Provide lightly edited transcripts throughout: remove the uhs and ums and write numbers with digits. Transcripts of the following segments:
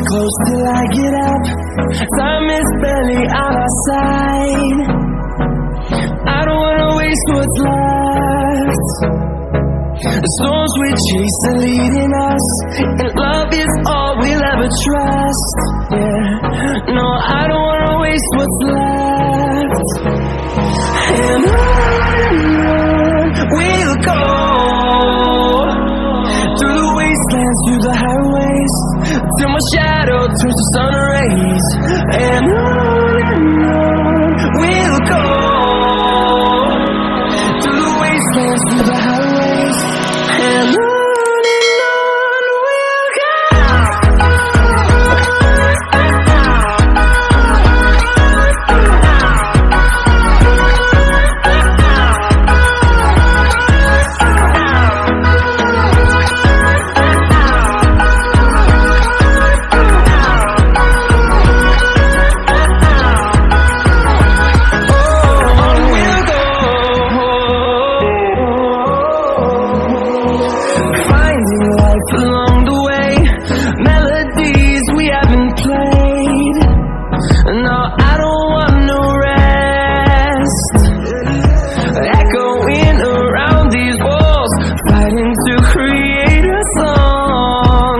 close till I get up. Time is barely on our side. I don't wanna waste what's left. The storms we chase are leading us, and love is all we'll ever trust. Yeah, no, I don't wanna waste what's left. And on we'll go, through the wastelands, through the highways, till my shadow turns to sun rays. And on we'll go, through the wastelands, through the highways, and on we'll go. Along the way, melodies we haven't played. No, I don't want no rest. Echoing around these walls, fighting to create a song.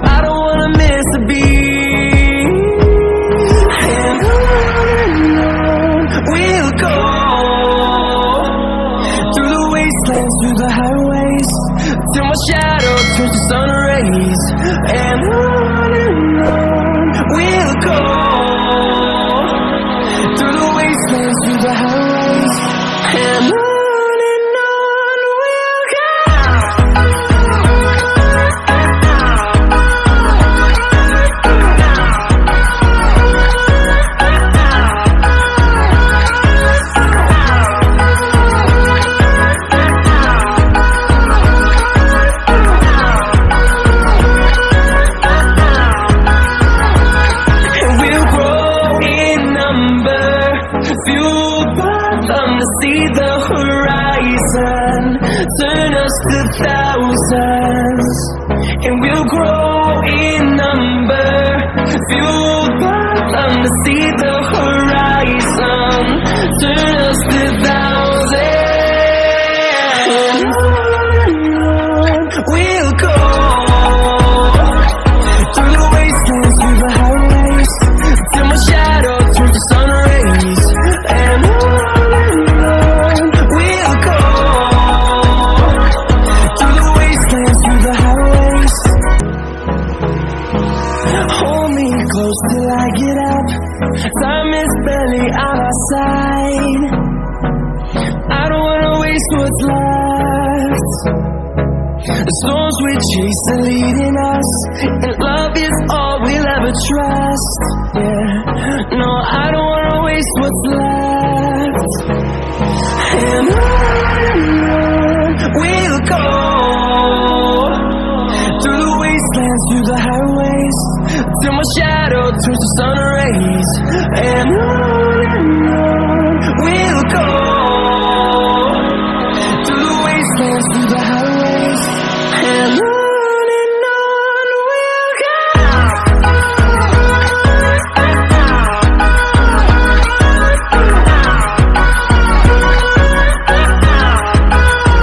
I don't wanna miss a beat. And on we'll go, through the wastelands, through the highways, till my shadow turns to sun rays. And on we'll go, through the wastelands, through the highways, and on we'll go. Fueled by them to see the horizon, turn us to thousands, and we'll grow in number. Fueled by them to see the horizon, turn us to thousands. We'll go, through the wastelands, through the highways, till my shadow turns to sun rays. And on we'll go, through the wastelands, through the highways. Hold me close till I get up. Time is barely on our side. I don't wanna waste what's left. The storms we chase are leading us, and love is all we'll ever trust. Yeah, no, I don't wanna waste what's left. And on we'll go, through the wastelands, through the highways, till my shadow turns to sun